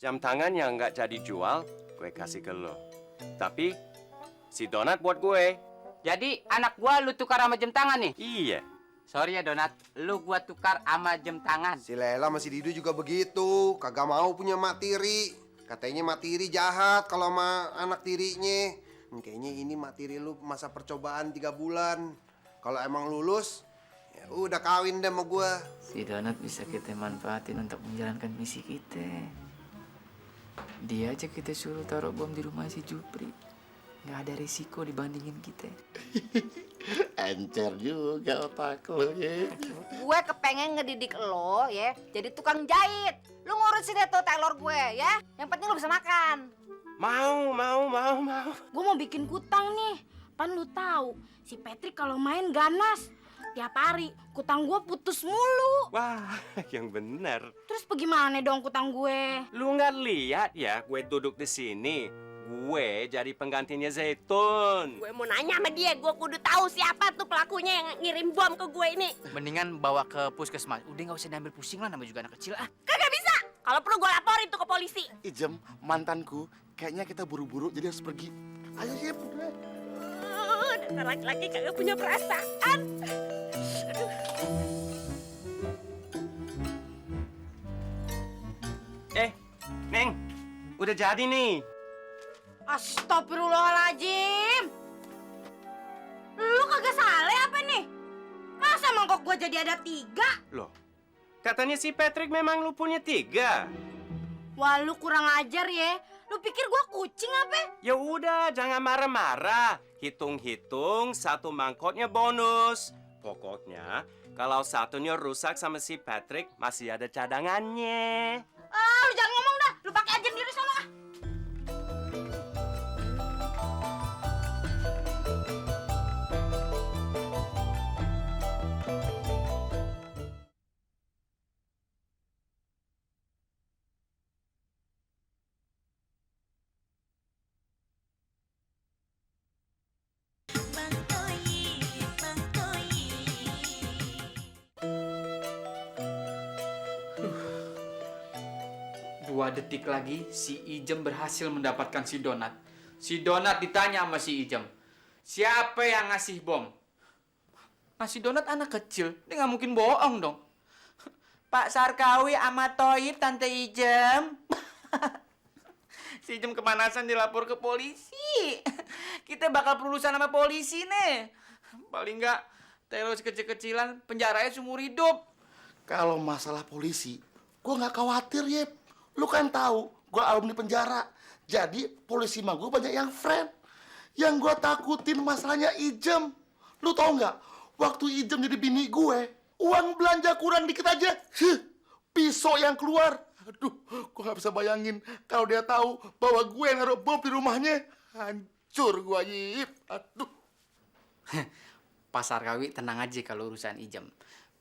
jam tangan yang nggak jadi jual, gue kasih ke lo. Tapi si Donat buat gue. Jadi anak gua lu tukar sama jam tangan nih? Iya. Sorry ya Donat, lu gua tukar sama jam tangan. Si Lela sama si Didu juga begitu. Kagak mau punya mak tiri. Katanya mak tiri jahat kalau sama anak tirinya. Kayaknya ini mak tiri lu masa percobaan 3 bulan. Kalau emang lulus, ya udah kawin deh sama gua. Si Donat bisa kita manfaatin untuk menjalankan misi kita. Dia aja kita suruh taruh bom di rumah si Jupri. Nggak ada risiko dibandingin kita. Encer juga otak lo ya. Gue kepengen ngedidik lo ya, jadi tukang jahit. Lu ngurusin deh tuh tailor gue ya. Yang penting lo bisa makan. Mau. Gue mau bikin kutang nih. Pan lu tahu, si Patrick kalau main ganas. Tiap hari kutang gue putus mulu. Wah, yang bener. Terus bagaimana dong kutang gue? Lu nggak lihat ya, gue duduk di sini. Gue jadi penggantinya Zaitun. Gue mau nanya sama dia, gue kudu tahu siapa tuh pelakunya yang ngirim bom ke gue ini. Mendingan bawa ke puskesmas. Udah nggak usah diambil pusing lah, namanya juga anak kecil ah. Kagak bisa. Kalau perlu gue laporin tuh ke polisi. Ijem, mantanku, kayaknya kita buru-buru jadi harus pergi. Ayo Yip, udah. Dasar laki-laki kagak punya perasaan. Neng, udah jadi nih. Astagfirullahaladzim. Lu kagak salah apa nih? Masa mangkok gue jadi ada 3? Loh, katanya si Patrick memang lu punya 3. Wah lu kurang ajar ya. Lu pikir gue kucing apa? Ya udah, jangan marah-marah. Hitung-hitung, 1 mangkoknya bonus. Pokoknya, kalau satunya rusak sama si Patrick, masih ada cadangannya. Ah lu jangan ngomong dah. Lu pakai aja diri sama. Dua detik lagi, si Ijem berhasil mendapatkan si Donat. Si Donat ditanya sama si Ijem, siapa yang ngasih bom? Nah, si Donat anak kecil, dia nggak mungkin bohong dong. Pak Sarkawi sama Toib, Tante Ijem. Si Ijem kepanasan dilapor ke polisi. Kita bakal berurusan sama polisi nih. Paling nggak, terus kecil-kecilan, penjaranya seumur hidup. Kalau masalah polisi, gue nggak khawatir Yip. Lu kan tahu, gue alumni penjara. Jadi polisi mah gue banyak yang friend. Yang gue takutin masalahnya Ijem. Lu tahu nggak? Waktu Ijem jadi bini gue, uang belanja kurang dikit aja. Pisau yang keluar. Aduh, gue nggak bisa bayangin kalau dia tahu bahwa gue yang naruh bom di rumahnya. Hancur gue Yip. Aduh. Pak Sarkawi tenang aja kalau urusan Ijem.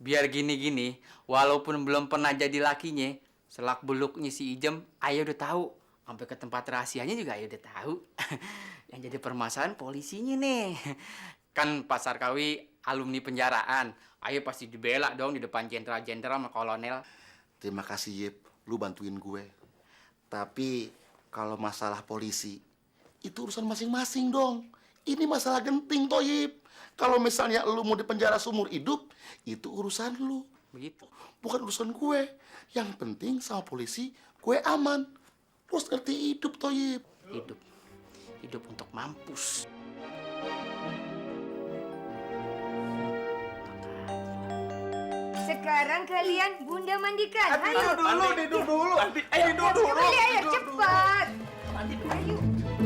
Biar gini-gini, walaupun belum pernah jadi lakinya, selak beluknya si Ijem, ayah udah tahu. Sampai ke tempat rahasianya juga ayah udah tahu. Yang jadi permasalahan polisinya nih. Kan Pak Sarkawi alumni penjaraan. Ayah pasti dibela dong di depan jenderal-jenderal sama kolonel. Terima kasih Yip, lu bantuin gue. Tapi kalau masalah polisi, itu urusan masing-masing dong. Ini masalah genting toh Yip. Kalau misalnya lu mau dipenjara seumur hidup, itu urusan lu. Begitu. Bukan urusan gue. Yang penting sama polisi, gue aman. Terus ngerti hidup toh Yip. Hidup. Hidup untuk mampus. Sekarang kalian Bunda mandikan. Ayo. Didu dulu. Ayo cepat. Ayo.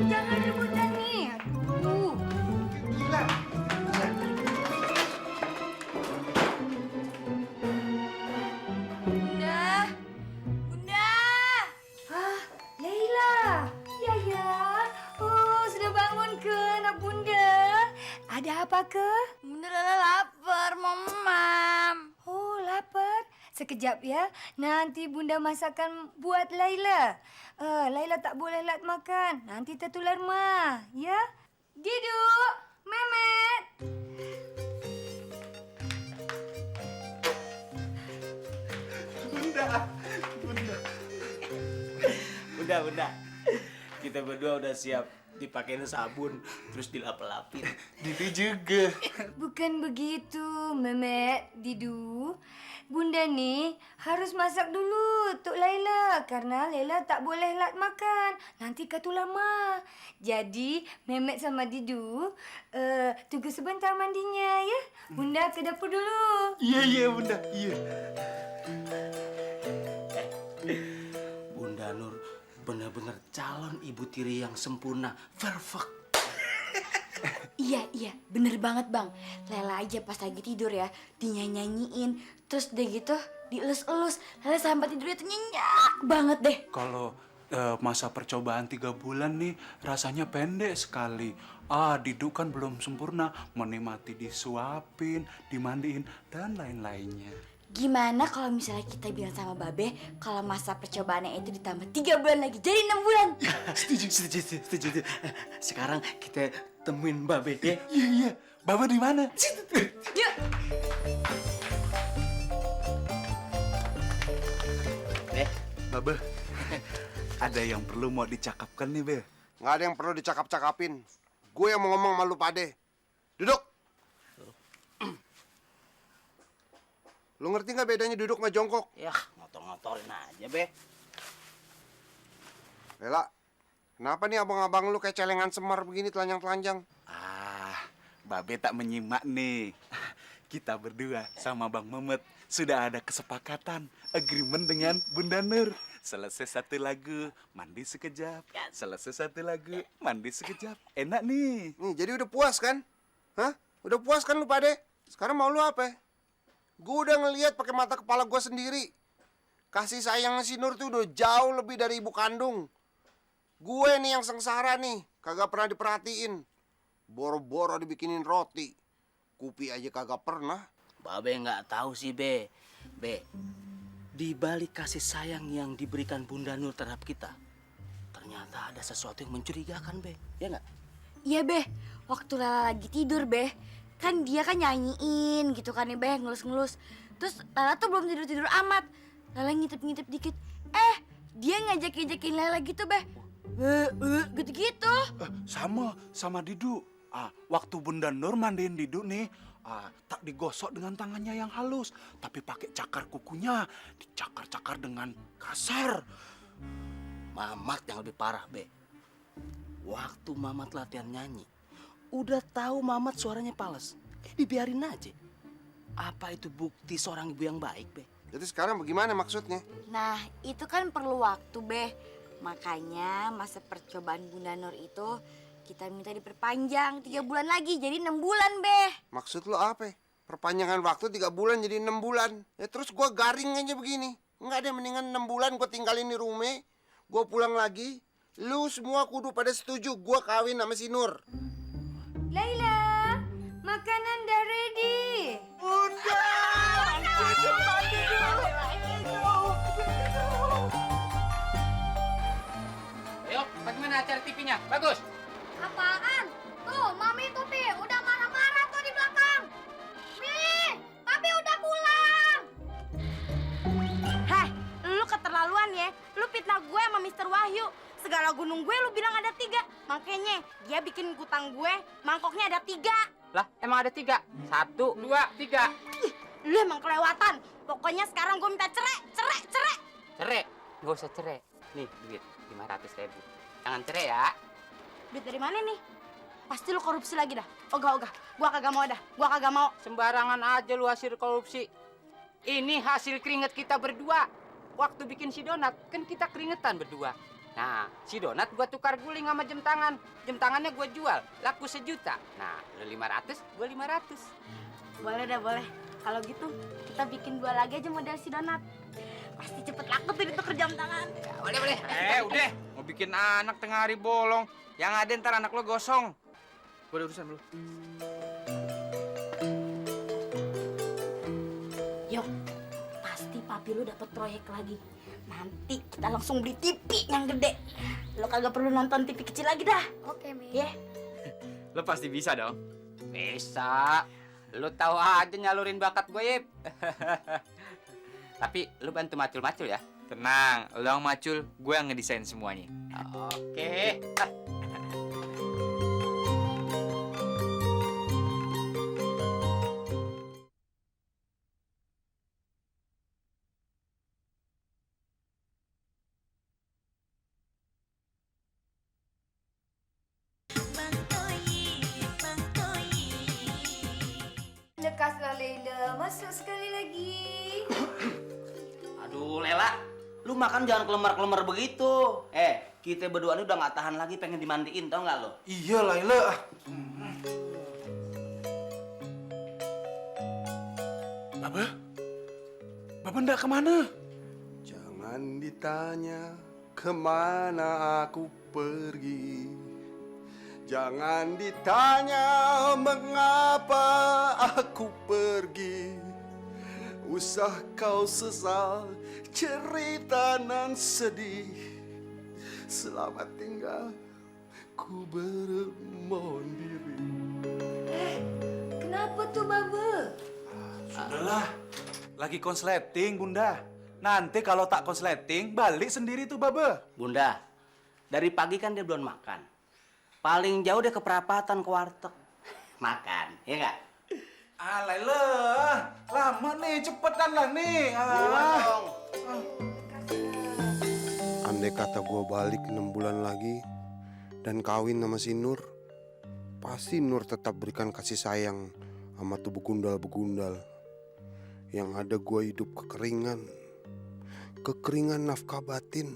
Jangan rebutan nih. Aduh. Gila. Bunda. Leila. Ya. Oh, sudah bangun ke anak Bunda? Ada apa ke? Bunda Lala lapar, Mam. Oh, lapar. Sekejap ya. Nanti Bunda masakan buat Laila. Laila tak boleh lat makan. Nanti tertular Ma. Ya? Didu, Memet. kita berdua udah siap dipakein sabun terus dilap-lapin. Didu juga. Bukan begitu, Memet, Didu. Bunda nih harus masak dulu untuk Laila karena Laila tak boleh lat makan. Nanti katu lama. Jadi Memet sama Didu tunggu sebentar mandinya ya. Bunda ke dapur dulu. Iya Bunda, iya. Bunda Nur benar-benar calon ibu tiri yang sempurna, perfect. Iya, bener banget bang. Lela aja pas lagi tidur ya, dinyanyiin. Terus deh gitu, dielus-elus. Lela sampai tidurnya tuh nyenyak banget deh. Kalau masa percobaan 3 bulan nih rasanya pendek sekali. Didu kan belum sempurna, menikmati disuapin, dimandiin, dan lain-lainnya. Gimana kalau misalnya kita bilang sama Babe kalau masa percobaannya itu ditambah 3 bulan lagi, jadi 6 bulan. Setuju. Sekarang kita temuin Babe ya. Iya. Baba di mana? Yuk. Baba, ada yang perlu mau dicakapkan nih, Be. Nggak ada yang perlu dicakap-cakapin. Gue yang mau ngomong sama lu pade. Duduk. Lu ngerti nggak bedanya duduk sama jongkok? Ya, ngotor-ngotorin aja, Be. Lela, kenapa nih abang-abang lu kayak celengan semar begini telanjang-telanjang? Babe tak menyimak nih. Kita berdua sama Bang Memet sudah ada kesepakatan, agreement dengan Bunda Nur. Selesai satu lagu, mandi sekejap. Selesai satu lagu, mandi sekejap. Enak nih. Nih, jadi udah puas kan? Hah? Udah puas kan lu pade? Sekarang mau lu apa? Gue udah ngeliat pakai mata kepala gue sendiri. Kasih sayang si Nur tuh udah jauh lebih dari ibu kandung. Gue nih yang sengsara nih, kagak pernah diperhatiin. Boro-boro dibikinin roti. Kupi aja kagak pernah. Babe nggak tahu sih, Be. Di balik kasih sayang yang diberikan Bunda Nur terhadap kita, ternyata ada sesuatu yang mencurigakan, Be. Ya nggak? Iya, Be. Waktu Lela lagi tidur, Be. Kan dia kan nyanyiin gitu kan nih, Be, ngelus-ngelus. Terus Lela tuh belum tidur-tidur amat. Lela ngintip-ngintip dikit. Dia ngajak-ngajakin Lela gitu, Be. Gitu-gitu. Sama Didu. Waktu Bunda Nur mandiin Didu nih, tak digosok dengan tangannya yang halus, tapi pakai cakar kukunya, dicakar-cakar dengan kasar. Mamat yang lebih parah, Be. Waktu Mamat latihan nyanyi, udah tahu Mamat suaranya pales, dibiarin aja. Apa itu bukti seorang ibu yang baik, Be? Jadi sekarang bagaimana maksudnya? Nah, itu kan perlu waktu, Be. Makanya masa percobaan Bunda Nur itu kita minta diperpanjang 3 bulan lagi, jadi 6 bulan, Be. Maksud lu apa? Perpanjangan waktu 3 bulan jadi 6 bulan. Ya terus gua garing aja begini. Enggak ada, mendingan 6 bulan gua tinggalin di rumah. Gua pulang lagi. Lu semua kudu pada setuju gua kawin sama si Nur. Laila, makanan dah ready. Ayo, bagaimana acara TV-nya? Bagus. Apaan? Tuh, Mami tuh, Pi, udah marah-marah tuh di belakang. Mi, Papi udah pulang. Heh, lu keterlaluan ya. Lu fitnah gue sama Mr. Wahyu. Segala gunung gue lu bilang ada 3. Makanya dia bikin kutang gue, mangkoknya ada 3. Lah, emang ada 3? 1, 2, 3. Ih, lu emang kelewatan. Pokoknya sekarang gue minta cerai. Cerai? Nggak usah cerai. Nih, duit 500.000. Jangan cerai ya. Duit dari mana nih? Pasti lu korupsi lagi dah. Ogah. Gua kagak mau dah. Gua kagak mau. Sembarangan aja lu hasil korupsi. Ini hasil keringet kita berdua. Waktu bikin si donat, kan kita keringetan berdua. Nah, si donat gua tukar guling sama jam tangan. Jam tangannya gua jual, laku 1 juta. Nah, lu 500, gua 500. Boleh dah, boleh. Kalau gitu, kita bikin 2 lagi aja model si donat. Pasti cepet laku tuh ditukar jam tangan. Ya, boleh. Udah. Mau bikin anak tengah hari bolong. Yang ada ntar anak lo gosong. Gue ada urusan dulu. Yok, pasti papi lu dapat proyek lagi. Nanti kita langsung beli TV yang gede. Lo kagak perlu nonton TV kecil lagi dah. Oke, Mi. Ya. Lo pasti bisa dong. Bisa. Lu tahu aja nyalurin bakat gue, Yip. Tapi lu bantu macul-macul ya. Tenang, lo yang macul, gue yang ngedesain semuanya. Oke. Lekaslah Leila, masuk sekali lagi. Aduh, Lela, lu makan jangan kelemar-kelemar begitu. Kita berdua ini udah nggak tahan lagi pengen dimandiin, tau nggak lo? Iya, Laila. Baba? Baba ndak kemana? Jangan ditanya kemana aku pergi. Jangan ditanya mengapa aku pergi. Usah kau sesal cerita nan sedih. Selamat tinggal, ku bermohon diri. Kenapa tuh, Baba? Sudahlah, lagi konsleting, Bunda. Nanti kalau tak konsleting, balik sendiri tuh, Baba. Bunda, dari pagi kan dia belum makan. Paling jauh dia ke perapatan, ke warteg. Makan, ya nggak? Ah, Laila, lama nih, cepetan lah nih. Andai kata gue balik 6 bulan lagi dan kawin sama si Nur, pasti Nur tetap berikan kasih sayang sama tuh begundal-begundal. Yang ada gue hidup kekeringan nafkah batin.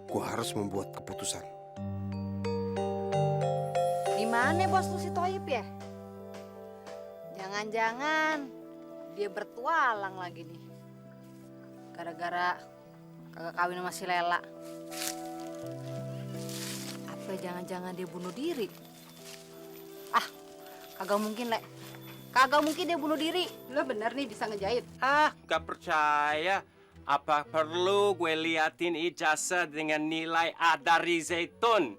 Gue harus membuat keputusan. Gimana bos lu si Toyib ya? Jangan-jangan dia bertualang lagi nih. Gara-gara kagak kawin sama si Lela. Apa jangan-jangan dia bunuh diri? Ah, kagak mungkin, Le. Kagak mungkin dia bunuh diri. Lo bener nih bisa ngejahit. Ah, gak percaya. Apa perlu gue liatin ijazah dengan nilai A dari Zaitun?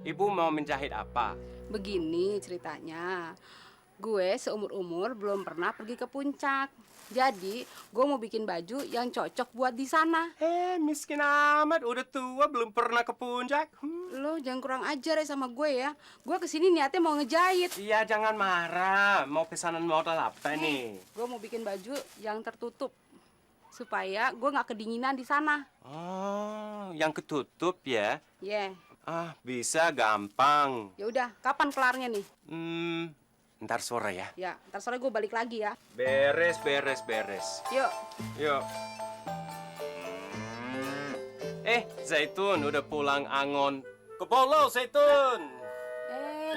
Ibu mau menjahit apa? Begini ceritanya. Gue seumur-umur belum pernah pergi ke puncak. Jadi, gue mau bikin baju yang cocok buat di sana. Miskin amat, udah tua belum pernah ke puncak. Lo jangan kurang ajar ya sama gue ya. Gue kesini niatnya mau ngejahit. Iya, jangan marah. Mau pesanan modal apa nih? Gue mau bikin baju yang tertutup supaya gue nggak kedinginan di sana. Oh, yang ketutup ya? Yeah. Ah, bisa gampang. Ya udah, kapan kelarnya nih? Ntar sore ya. Ya, ntar sore gue balik lagi ya. Beres. Yuk. Yuk. Zaitun udah pulang angon. Kebolo, Zaitun.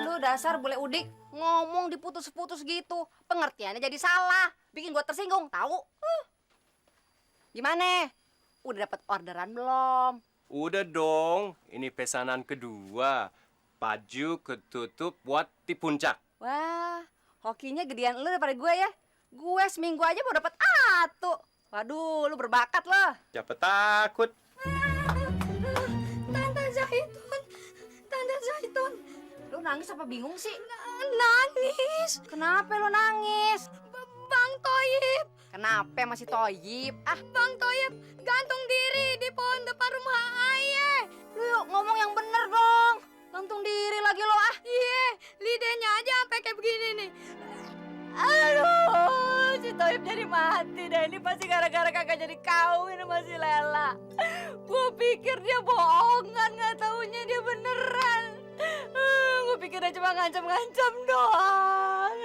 Lu dasar bule udik ngomong diputus-putus gitu. Pengertiannya jadi salah. Bikin gua tersinggung, tahu? Gimana? Udah dapat orderan belum? Udah dong, ini pesanan kedua. Baju ketutup buat di puncak. Wah, hokinya gedean lu daripada gue ya. Gue seminggu aja mau dapat satu. Waduh, lu berbakat loh. Siapa takut? Tante Zaitun. Lu nangis apa bingung sih? Nangis. Kenapa lu nangis? Bang Toyib. Kenapa masih Toyib? Bang Toyib gantung diri di pohon depan rumah ayah. Lu yuk ngomong yang bener dong. Gantung diri lagi lo ah. Iya, lidahnya aja sampai kayak begini nih. Aduh, si Toyib jadi mati dah. Ini pasti gara-gara kagak jadi kawin sama si Lela. Gue pikir dia bohongan, nggak taunya dia beneran. Gue pikir dia cuma ngancam-ngancam doang.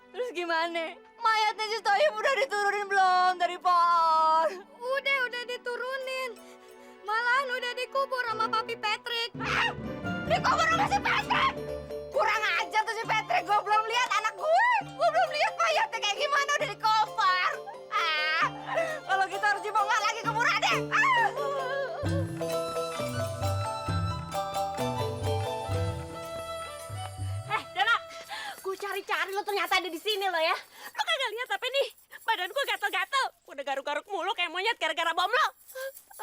Terus gimana? Mayatnya si Toyib udah diturunin belum dari pohon? Udah diturunin. Malahan udah dikubur sama Papi Patrick. Dikubur sama si Patrick. Kurang ajar tuh si Patrick. Gue belum lihat anak gue. Gue belum lihat mayatnya kayak gimana udah dikubur. Kalau gitu harus dibongkar lagi kuburannya. Dana, gue cari-cari lo ternyata ada di sini lo ya. Lo kagak lihat apa nih? Badan gue gatel-gatel. Udah garuk-garuk mulu kayak monyet gara-gara bom lo.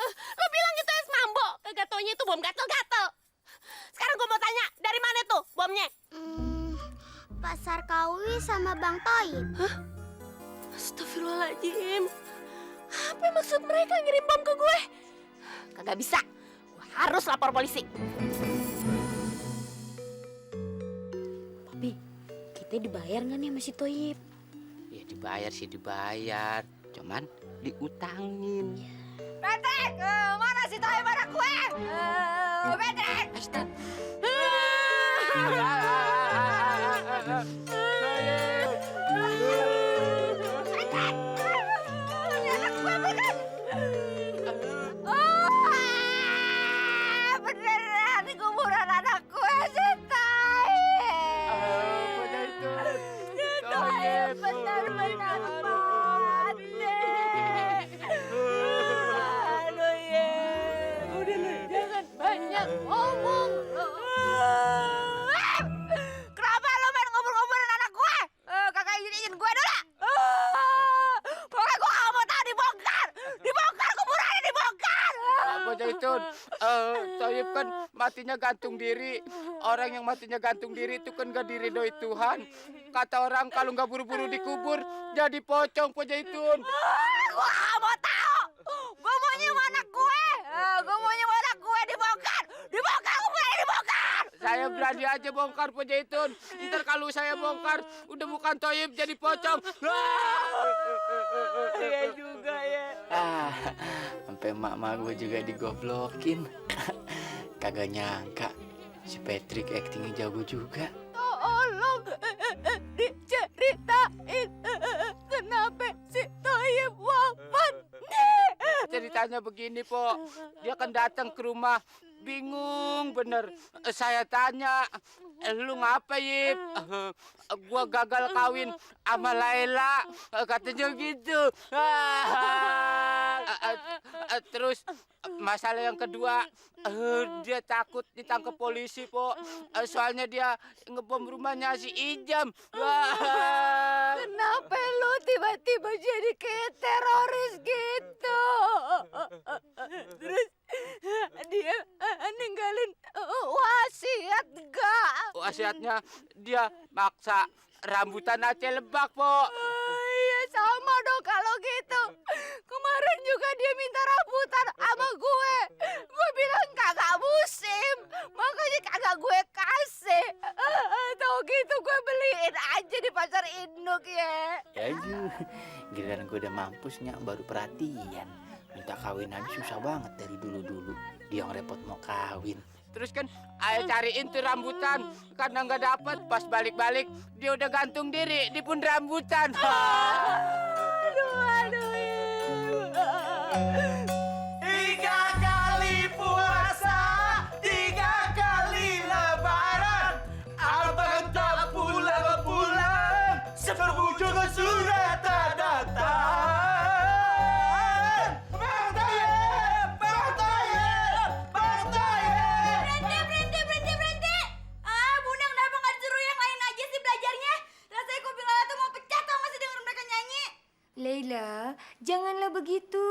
Lo bilang itu es mambo. Kagak taunya itu bom gatel-gatel. Sekarang gue mau tanya, dari mana tuh bomnya? Pasar Kawi sama Bang Toyib. Astagfirullahaladzim. Apa maksud mereka ngirim bom ke gue? Kagak bisa. Gue harus lapor polisi. Papi, kita dibayar nggak nih sama si Toyib? Ya dibayar sih dibayar, cuman diutangin. Patrick, mana si Toyib anak gue? Patrick! Astan. Beneran di kuburan anak gue si Toyib. Si Toyib benar-benar mati. Aduh ye. Udah lu jangan banyak ngomong. Kenapa lu main ngubur-nguburin anak gue? Kakak izin gue dulu. Pokoknya gue gak mau tahu dibongkar. Dibongkar kuburannya dibongkar. Apa itu? Toyib kan matinya gantung diri. Orang yang matinya gantung diri itu kan gak diridhoi Tuhan. Kata orang kalau nggak buru-buru dikubur jadi pocong Po Zaitun. Gue gak mau tahu. Gue maunya sama anak gue. Gue maunya sama anak gue dibongkar. Dibongkar kuburannya dibongkar. Saya berani aja bongkar Po Zaitun. Ntar kalau saya bongkar udah bukan Toyib jadi pocong. Iya juga ya. Sampai mak gue juga digoblokin. Kagak nyangka si Patrick aktingnya jago juga. Tolong diceritain kenapa si Toyib wafat nih. Ceritanya begini Po, dia kan datang ke rumah bingung bener. Saya tanya, lu ngapa Yip? Gua gagal kawin sama Laila, katanya gitu. Terus masalah yang kedua, dia takut ditangkap polisi Po, soalnya dia ngebom rumahnya si Ijam. Kenapa lu tiba-tiba jadi kayak teroris gitu? Terus dia ninggalin wasiat gak? Wasiatnya dia maksa rambutan Aceh Lebak Po. Iya sama dong kalau gitu. Kemarin juga dia minta rambutan sama gue. Gue bilang kagak musim, makanya kagak gue kasih. Tahu gitu gue beliin aja di pasar induk ya. Ya giliran gue udah mampusnya baru perhatian. Minta kawin aja susah banget dari dulu-dulu. Dia yang repot mau kawin. Terus kan ayah cariin tuh rambutan, karena nggak dapet. Pas balik-balik dia udah gantung diri di pun rambutan. Aduh. 3 kali puasa, 3 kali lebaran. Abang tak pulang-pulang, seberujung surat tak datang. Bang Toyib, Bang Toyib, Bang Toyib. Berhenti. Bunda kenapa nggak disuruh yang lain aja sih belajarnya? Rasanya kuping Lala tuh mau pecah tau masih denger mereka nyanyi. Leila, janganlah begitu.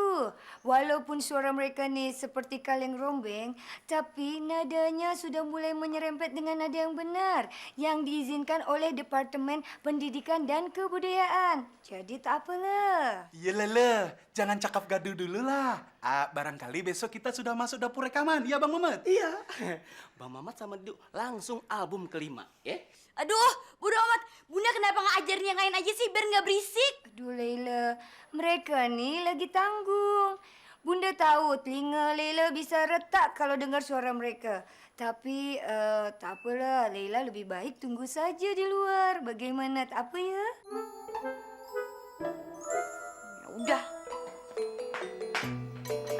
Walaupun suara mereka nih seperti kaleng rombeng, tapi nadanya sudah mulai menyerempet dengan nada yang benar yang diizinkan oleh Departemen Pendidikan dan Kebudayaan. Jadi tak apalah. Iya Lele, jangan cakap gaduh dulu lah. Barangkali besok kita sudah masuk dapur rekaman, ya Bang Mamat? Iya. Bang Mamat sama Diu langsung album kelima, ya? Aduh, bodo amat. Bunda kenapa nggak ajarin yang lain aja sih biar nggak berisik? Aduh Leila, mereka nih lagi tanggung. Bunda tahu telinga Leila bisa retak kalau dengar suara mereka. Tapi tak apalah, Leila lebih baik tunggu saja di luar. Bagaimana, tak apa ya? Ya udah.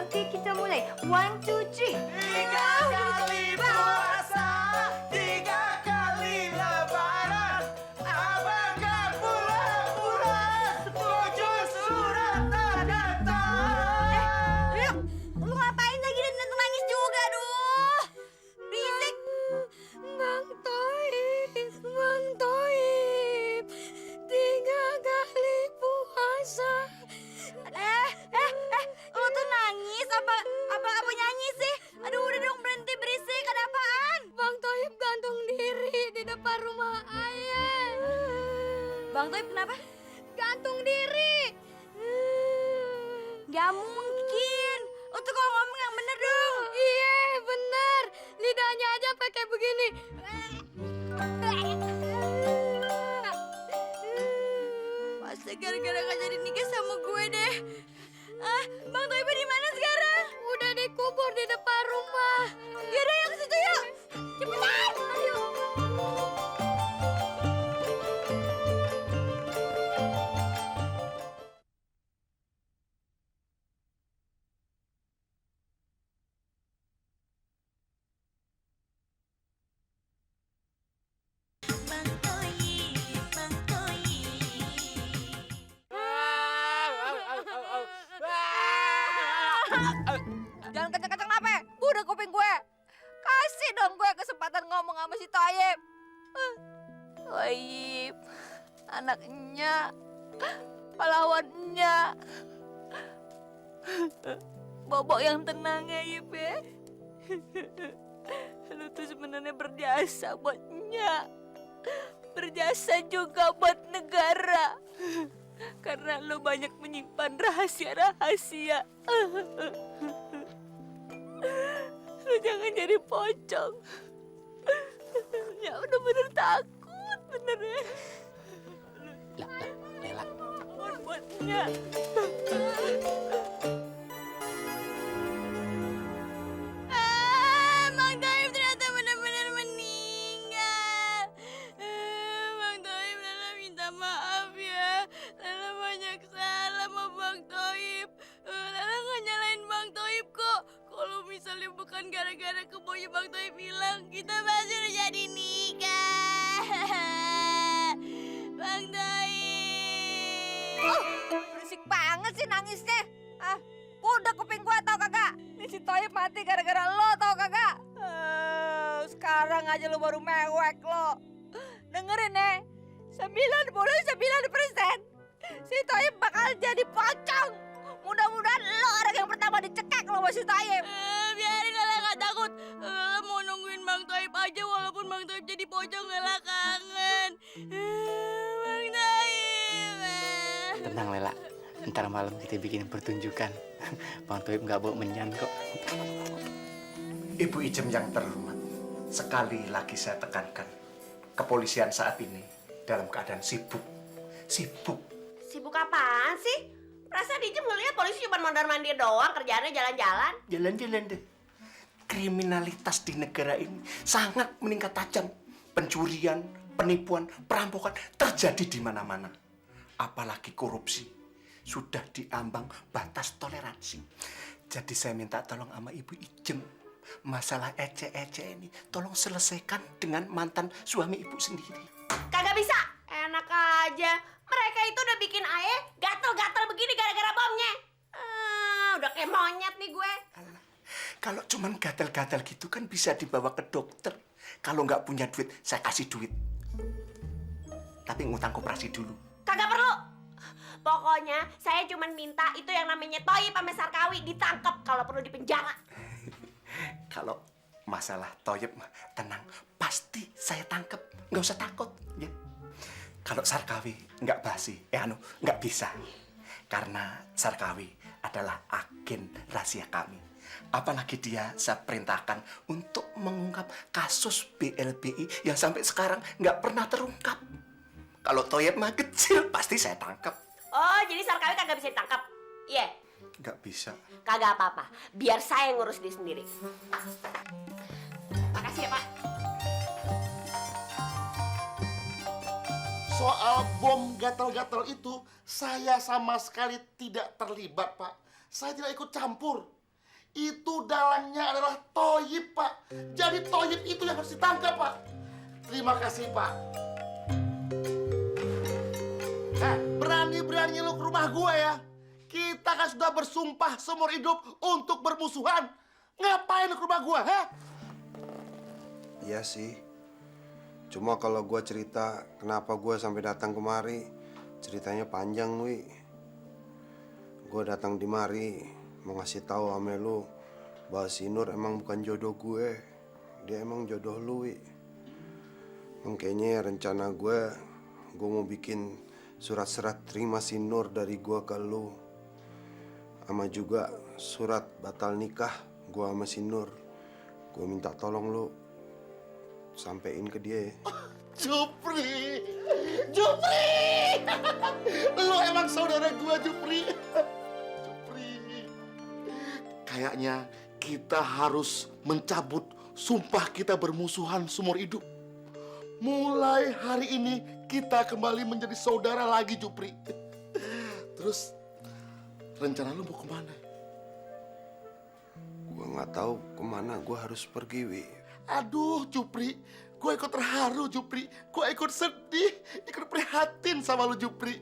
Oke, kita mulai. 1, 2, 3. 3 kali puasa, 3 kali lebaran. Abang gak pulang-pulang, 7 surat tak datang. Lu ngapain lagi dan nangis juga, aduh. Berisik. Bang Toyib, 3 kali puasa. Lu tuh nangis apa nyanyi sih? Aduh, udah dong berhenti berisik. Ada apaan? Bang Toyib gantung diri di depan rumah ayah. Bang Toyib kenapa? Gantung diri. Gak mungkin. Lo tuh kalau ngomong yang bener dong. Iya, bener. Lidahnya aja pakai begini. Masa gara-gara gak jadi nikah sama gue deh. Bang Toib di mana sekarang? Udah dikubur di depan rumah. Yaudah, yang ke situ yuk. Cepetan. Ayo. Jangan kenceng-kenceng apa? Udah kuping gue. Kasih dong gue kesempatan ngomong sama si Toyib. Toyib, anaknya, pahlawannya. Bobok yang tenang ya, Yib ya. Lu tuh sebenarnya berjasa buat Nya. Berjasa juga buat negara. Karena lu banyak menyimpan rahasia-rahasia. Lu jangan jadi pocong. Ya udah bener takut, bener ya. Lah, Lela. Buatnya. Bang Toib ternyata benar-benar meninggal. Bang Toib, Lela minta maaf ya. Lela banyak salah sama Bang Toib. Lela nggak nyalain Bang Toib kok. Kalau misalnya bukan gara-gara kebonya Bang Toib hilang, kita pasti udah jadi nikah. Bang Toib. Berisik banget sih nangisnya. Udah kuping gua tau kagak? Nih si Toib mati gara-gara lo tau kagak? Sekarang aja lo baru mewek lo. Dengerin nih, 99% si Toib bakal jadi pocong. Mudah-mudahan lo orang yang pertama dicekek lo sama si Toib. Biarin Lela gak takut. Lela mau nungguin Bang Toib aja walaupun Bang Toib jadi pocong. Lela kangen. Bang Toib. Tenang Lela, ntar malam kita bikin pertunjukan. Bang Toib nggak bawa menyan kok. Ibu Ijem yang terhormat, sekali lagi saya tekankan, kepolisian saat ini dalam keadaan sibuk. Sibuk. Sibuk apaan sih? Perasaan Ijem ngeliat polisi cuma mondar-mandir doang, kerjaannya jalan-jalan. Jalan-jalan deh. Kriminalitas di negara ini sangat meningkat tajam. Pencurian, penipuan, perampokan terjadi di mana-mana. Apalagi korupsi. Sudah diambang batas toleransi. Jadi saya minta tolong sama Ibu Ijem. Masalah ece-ece ini tolong selesaikan dengan mantan suami Ibu sendiri. Kagak bisa. Enak aja. Mereka itu udah bikin aye gatel-gatel begini gara-gara bomnya. Udah kayak monyet nih gue. Kalau cuman gatel-gatel gitu kan bisa dibawa ke dokter. Kalau nggak punya duit, saya kasih duit. Tapi ngutang koperasi dulu. Kagak perlu. Pokoknya saya cuma minta itu yang namanya Toyib sama Sarkawi ditangkap, kalau perlu dipenjara. Kalau masalah Toyib mah tenang, pasti saya tangkap. Nggak usah takut, ya. Kalau Sarkawi nggak basi, nggak bisa. Karena Sarkawi adalah agen rahasia kami. Apalagi dia saya perintahkan untuk mengungkap kasus BLBI yang sampai sekarang nggak pernah terungkap. Kalau Toyib mah kecil, pasti saya tangkap. Oh, jadi Sarkawi kagak bisa ditangkap? Iya. Nggak bisa. Kagak apa-apa. Biar saya ngurus dia sendiri. Makasih ya, Pak. Soal bom gatal-gatal itu, saya sama sekali tidak terlibat, Pak. Saya tidak ikut campur. Itu dalangnya adalah Toyib, Pak. Jadi Toyib itu yang harus ditangkap, Pak. Terima kasih, Pak. Berani-berani lu ke rumah gua ya. Kita kan sudah bersumpah seumur hidup untuk bermusuhan. Ngapain lu ke rumah gua, ha? Iya sih. Cuma kalau gue cerita kenapa gue sampai datang kemari, ceritanya panjang, Wi. Gue datang di mari mau ngasih tahu sama lu bahwa si Nur emang bukan jodoh gue. Dia emang jodoh lu, Wi. Makanya rencana gue mau bikin surat-surat terima si Nur dari gue ke lu. sama juga surat batal nikah gua sama si Nur. Gua minta tolong lu sampein ke dia ya. Jupri! Jupri! Lu emang saudara gua, Jupri. Jupri. Kayaknya kita harus mencabut sumpah kita bermusuhan seumur hidup. Mulai hari ini kita kembali menjadi saudara lagi, Jupri. Terus rencana lu mau kemana? Gua nggak tahu kemana gua harus pergi, Wi. Aduh, Jupri, gue ikut terharu, Jupri. Gue ikut sedih, ikut prihatin sama lu, Jupri.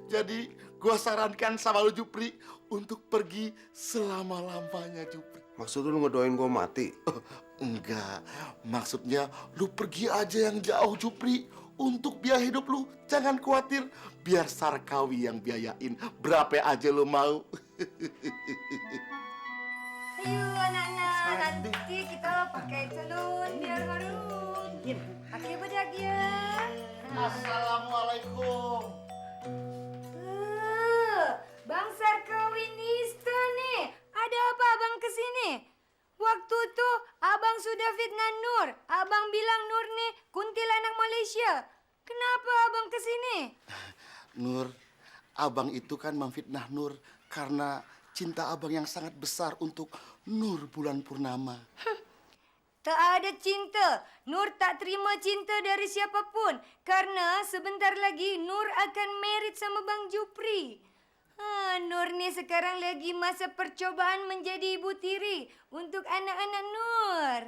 Jadi, gue sarankan sama lu, Jupri, untuk pergi selama-lamanya, Jupri. Maksud lu ngedoain gua mati? Enggak, maksudnya lu pergi aja yang jauh, Jupri. Untuk biaya hidup lu, jangan khawatir. Biar Sarkawi yang biayain, berapa aja lu mau. Ayo anak-anak, nanti kita pakai celun biar ngarut. Pakai bedak ya. Assalamualaikum. Bang Sarkawi Nista nih. Ada apa abang kesini? Waktu itu abang sudah fitnah Nur. Abang bilang Nur nih kuntilanak Malaysia. Kenapa abang kesini? Nur, abang itu kan memfitnah Nur karena cinta abang yang sangat besar untuk Nur Bulan Purnama. Tak ada cinta. Nur tak terima cinta dari siapapun. Karena sebentar lagi Nur akan married sama Bang Jupri. Nur nih sekarang lagi masa percobaan menjadi ibu tiri untuk anak-anak Nur.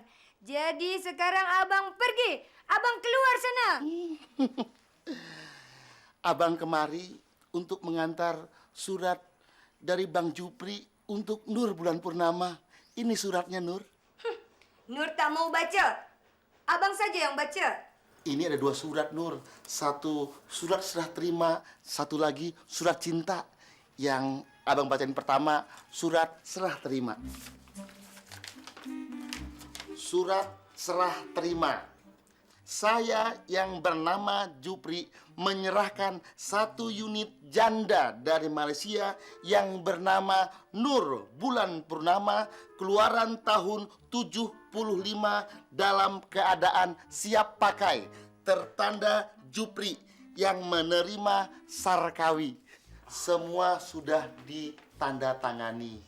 Jadi sekarang abang pergi. Abang keluar sana. Abang kemari untuk mengantar surat dari Bang Jupri untuk Nur Bulan Purnama. Ini suratnya, Nur. Nur tak mau baca. Abang saja yang baca. Ini ada 2 surat, Nur. Satu surat serah terima, satu lagi surat cinta. Yang abang bacain pertama, surat serah terima. Surat serah terima. Saya yang bernama Jupri menyerahkan 1 unit janda dari Malaysia yang bernama Nur Bulan Purnama keluaran tahun 75 dalam keadaan siap pakai. Tertanda Jupri yang menerima Sarkawi. Semua sudah ditandatangani.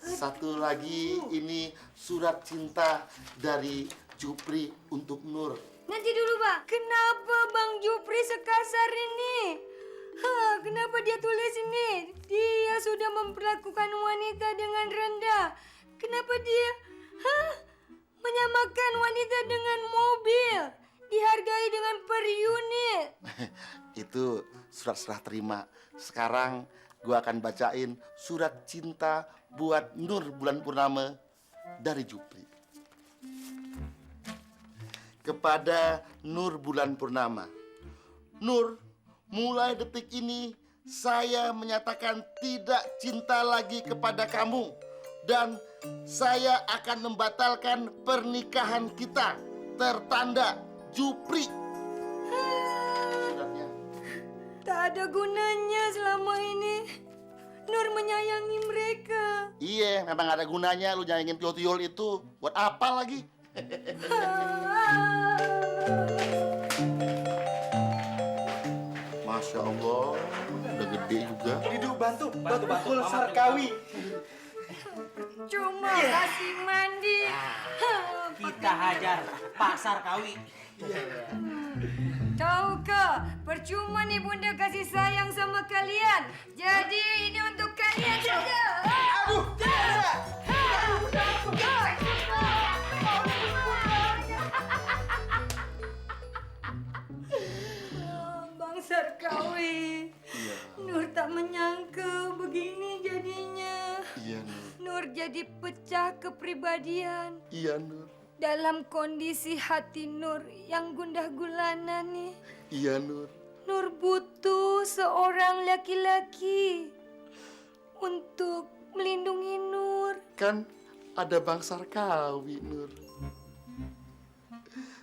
Satu lagi ini surat cinta dari Jupri untuk Nur. Nanti dulu, Bang. Kenapa Bang Jupri sekasar ini? Kenapa dia tulis ini? Dia sudah memperlakukan wanita dengan rendah. Kenapa dia menyamakan wanita dengan mobil? Dihargai dengan per unit. Itu surat serah terima. Sekarang gua akan bacain surat cinta buat Nur Bulan Purnama dari Jupri. Kepada Nur Bulan Purnama. Nur, mulai detik ini saya menyatakan tidak cinta lagi kepada kamu. Dan saya akan membatalkan pernikahan kita. Tertanda Jupri. Suratnya. Tak ada gunanya selama ini. Nur menyayangi mereka. Iya, memang ada gunanya lu nyayangin tuyul-tuyul itu. Buat apa lagi? Masya Allah, udah gede juga. Hidup bantu Sarkawi. Cuma kasih mandi. Kita hajar Pak Sarkawi. Tahu ke, percuma nih bunda kasih sayang sama kalian. Jadi ini untuk kalian saja. Aduh, Bang Sarkawi, Nur tak menyangka begini jadinya. Iya, Nur. Nur jadi pecah kepribadian. Iya, Nur. Dalam kondisi hati Nur yang gundah gulana nih. Iya, Nur. Nur butuh seorang laki-laki untuk melindungi Nur. Kan ada Bang Sarkawi, Nur.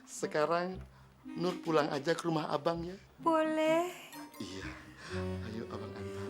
Sekarang Nur pulang aja ke rumah abang ya. Boleh. Iya. Ayo abang antar.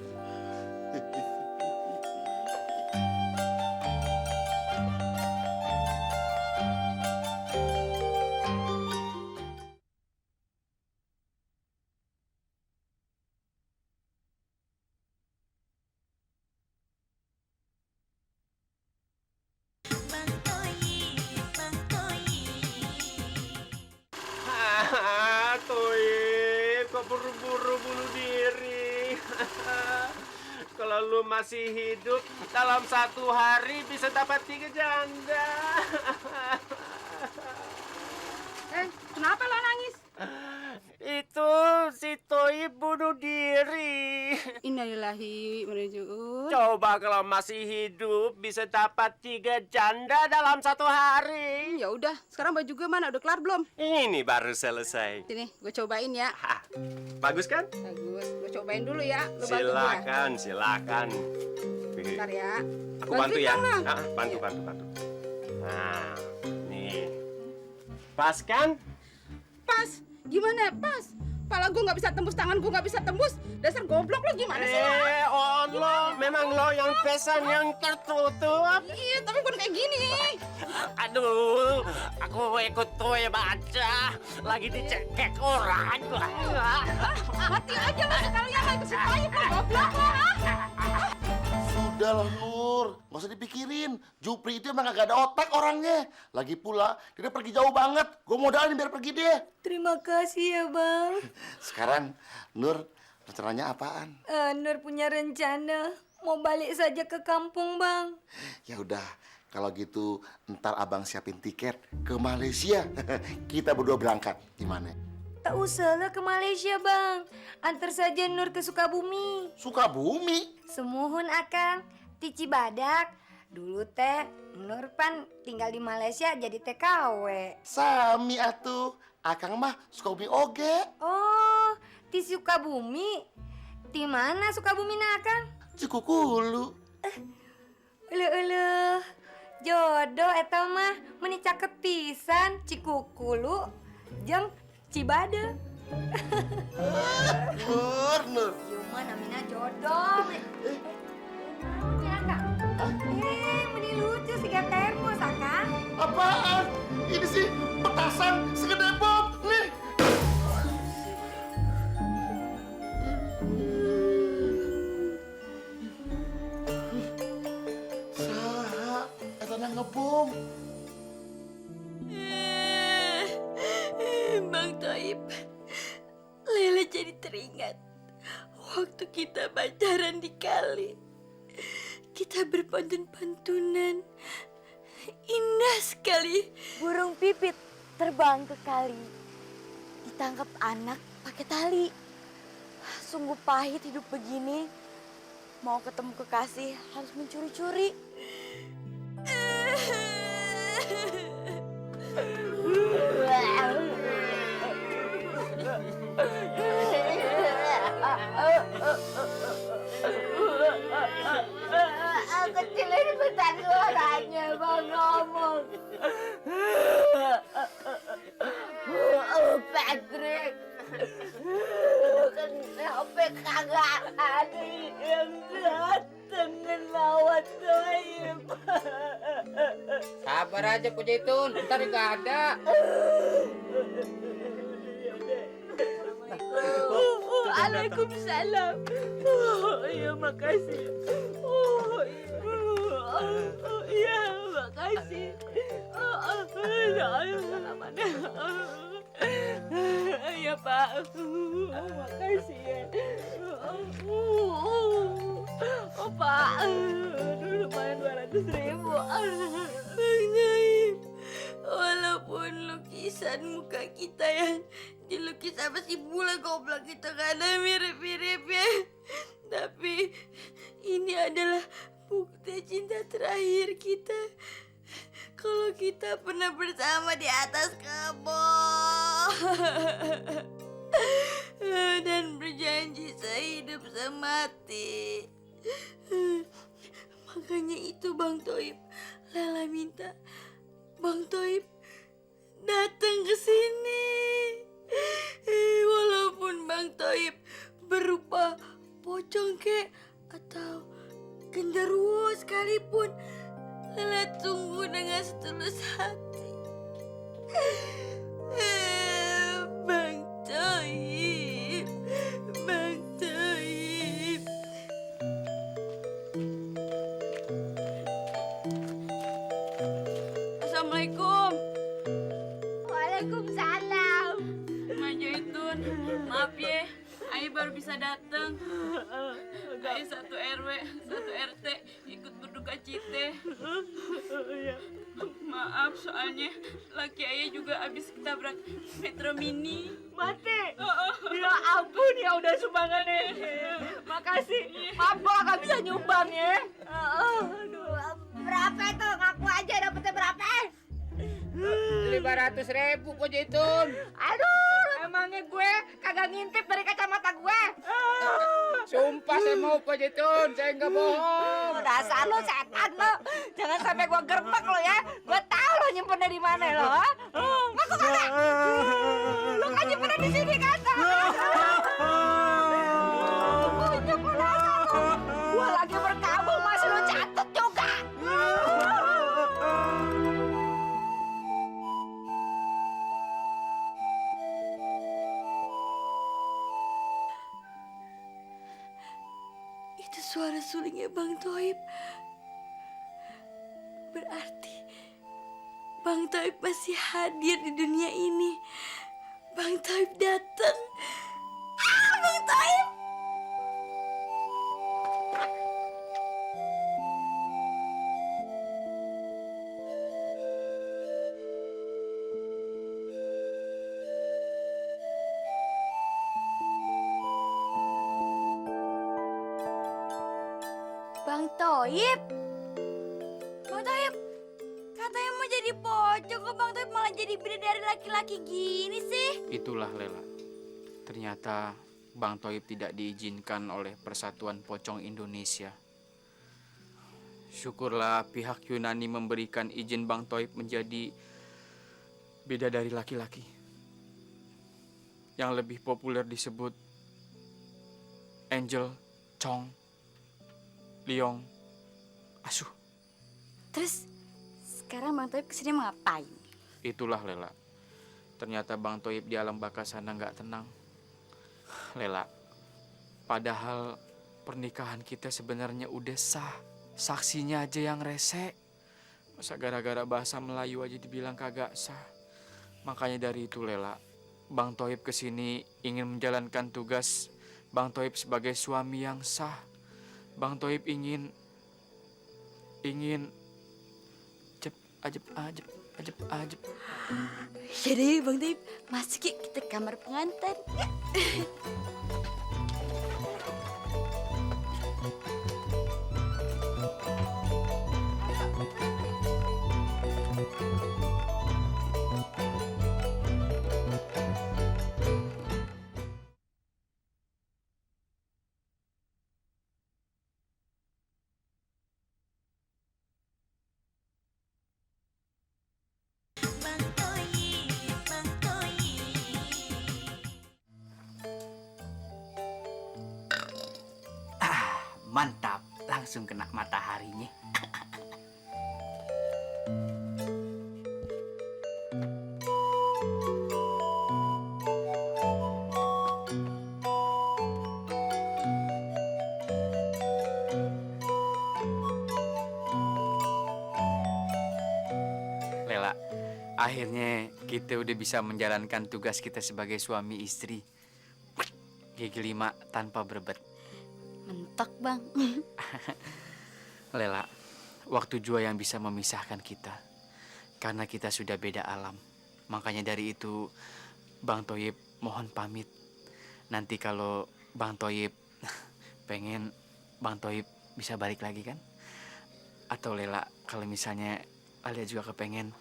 lu masih hidup, dalam 1 hari bisa dapat 3 janda. Kenapa lo nangis? Itu si Toib bunuh diri. Innalillahi wa inna ilaihi raji'un. Coba kalau masih hidup bisa dapat 3 janda dalam 1 hari. Ya udah, sekarang baju gue mana? Udah kelar belum? Ini baru selesai. Sini, gue cobain ya. Hah, bagus kan? Bagus, gue cobain dulu ya. Lo bantu gue. Silakan. Bentar ya. Aku bantu ya. Bantuin dong, Bang. Bantu. Nah, nih. Pas kan? Pas. Gimana? Pas. Pala gue nggak bisa tembus, tangan gue nggak bisa tembus. Dasar goblok lo gimana sih lo? Lo, memang lo yang pesan yang tertutup. Iya, tapi bukan kayak gini. Aduh, aku ikut tuh baca. Lagi dicekek orang. Mati aja lo sekalian lagi ke situ aja, goblok lo. Sudahlah Nur, nggak usah dipikirin. Jupri itu emang gak ada otak orangnya. Lagi pula, dia pergi jauh banget. Gue modalin biar pergi dia. Terima kasih ya bang. Sekarang, Nur, rencananya apaan? Nur punya rencana mau balik saja ke kampung bang. Ya udah, kalau gitu ntar abang siapin tiket ke Malaysia. Kita berdua berangkat. Gimana? Tak usah lah ke Malaysia bang. Antar saja Nur ke Sukabumi. Sukabumi? Semuhun akang, Tici Badak. Dulu teh Nur pan tinggal di Malaysia jadi TKW. Sami atuh. Akang mah Sukabumi oge. Oh, di Sukabumi. Di mana Sukabumi na akang? Cikukulu. Uluh, jodoh eta mah meni caket pisan Cikukulu jeung Cibade. Nur. Cuma namanya jodoh. Ya kak. Meni lucu sih gak termos akang. Apaan? Ini sih petasan segede bom. Nih. Saha, eta ngebom. Bang Toib, Lela jadi teringat waktu kita pacaran di kali. Kita berpantun-pantunan. Indah sekali. Burung pipit terbang ke kali. Ditangkap anak pakai tali. Sungguh pahit hidup begini. Mau ketemu kekasih harus mencuri-curi. Kecil ini bentar suaranya bang ngomong. Patrick, kenapa kagak ada yang dateng ngelawat Toib? Sabar aja Pujitun, ntar nggak ada. Waalaikumsalam. Oh, iya makasih. Oh, iya makasih. Iya Pak. Makasih ya. Oh Pak, lumayan 200.000. Bang Naim, walaupun lukisan muka kita yang dilukis sama si bule goblok itu gak ada mirip-miripnya, tapi ini adalah bukti cinta terakhir kita. Kalau kita pernah bersama di atas kebun dan berjanji sehidup semati. Makanya itu Bang Toib, Lela minta Bang Toib datang ke sini. Walaupun Bang Toib berupa pocong kek atau genderuwo sekalipun, Lela tunggu dengan setulus hati. Bang Toib, Bang Toib. Assalamualaikum. Waalaikumsalam. Majuitun, maaf ya, Ayo baru bisa datang. Ayah satu RW, satu RT ikut berduka cita. Maaf soalnya laki ayah juga habis ketabrak Metro Mini. Mati. Ya ampun ya udah sumbangannya. Makasih. Maaf gua gak bisa nyumbang ya. Berapa itu? Ngaku aja dapetnya berapa? 500.000 kok Jitun. Aduh, emangnya gue kagak ngintip dari kacamata gue. Sumpah saya mau kok Jitun, saya nggak bohong. Dasar lo setan lo. Jangan sampai gue gerbek lo ya. Gue tahu lo nyimpennya di mana lo. Ngaku kagak? Lo kan nyimpennya di sini kan? Gue lagi berkabung masih lo catat juga. Itu suara sulingnya Bang Toib. Berarti Bang Toib masih hadir di dunia ini. Bang Toib datang. Bang Toib! Bang Toib! Bang Toib! Katanya mau jadi pocong, kok Bang Toib malah jadi bidadari laki-laki gini sih? Itulah Lela. Ternyata Bang Toib tidak diizinkan oleh Persatuan Pocong Indonesia. Syukurlah pihak Yunani memberikan izin Bang Toib menjadi bidadari laki-laki. Yang lebih populer disebut Angel, Chong, Liong, Asuh. Terus sekarang Bang Toib kesini mau ngapain? Itulah Lela. Ternyata Bang Toib di alam baka sana nggak tenang. Lela, padahal pernikahan kita sebenarnya udah sah. Saksinya aja yang rese. Masa gara-gara bahasa Melayu aja dibilang kagak sah. Makanya dari itu Lela, Bang Toib kesini ingin menjalankan tugas Bang Toib sebagai suami yang sah. Bang Toib ingin ajep. Yaudah yuk Bang Toib, masuk yuk kita ke kamar pengantin. Mantap, langsung kena mataharinya. Lela, akhirnya kita udah bisa menjalankan tugas kita sebagai suami istri. Gigi 5 tanpa berbet. Mentok Bang. Lela, waktu jua yang bisa memisahkan kita. Karena kita sudah beda alam. Makanya dari itu, Bang Toib mohon pamit. Nanti kalau Bang Toib pengen, Bang Toib bisa balik lagi kan? Atau Lela, kalau misalnya Alia juga kepengen,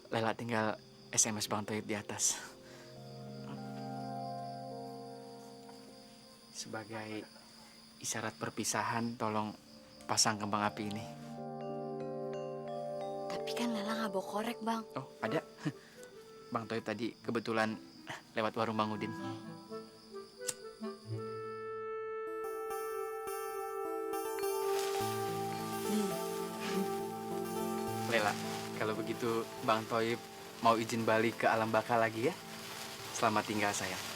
Lela tinggal SMS Bang Toib di atas. Sebagai isyarat perpisahan, tolong pasang kembang api ini. Tapi kan Lela nggak bawa korek Bang. Oh, ada. Bang Toib tadi kebetulan lewat warung Bang Udin. Lela, kalau begitu Bang Toib mau izin balik ke alam baka lagi ya. Selamat tinggal sayang.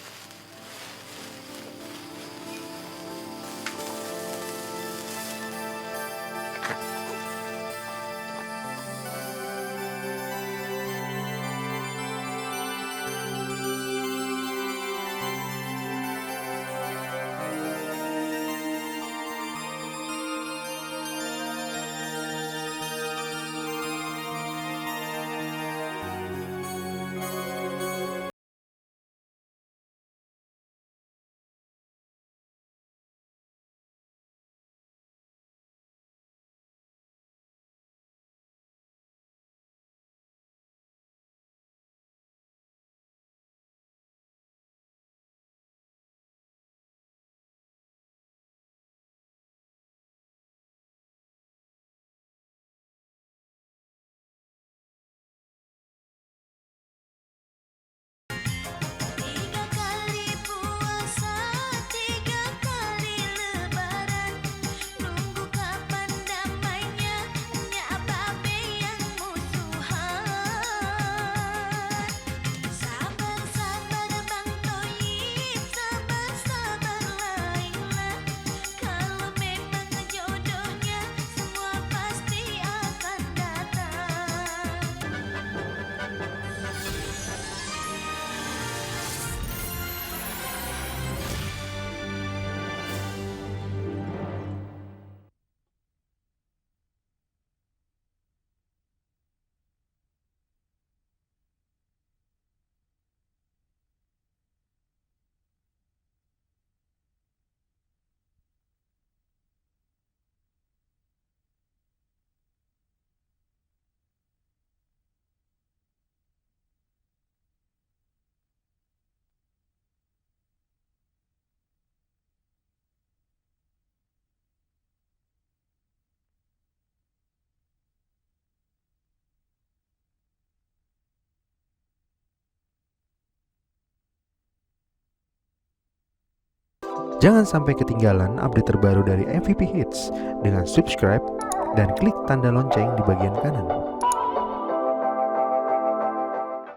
Jangan sampai ketinggalan update terbaru dari MVP Hits dengan subscribe dan klik tanda lonceng di bagian kanan.